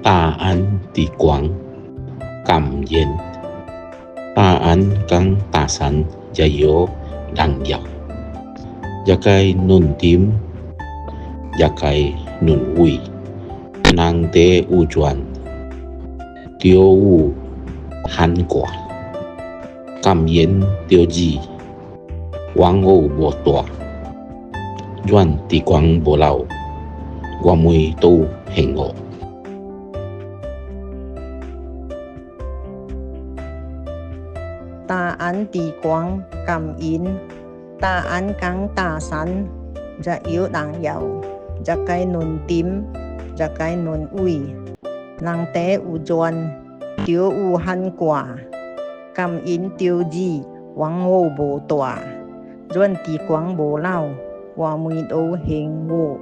大安地广感言，大安跟大山也有人妖，也该论点，也该论位，人地有转，丢有汉挂，感言丢字，往后无大，愿地广无老，我们都幸福。大安地广感应，大安跟大山也有人妖，也该论点，也该论位，人地有转，丢有汉挂，感应丢字，往后无大，愿地广无老，我们都幸福。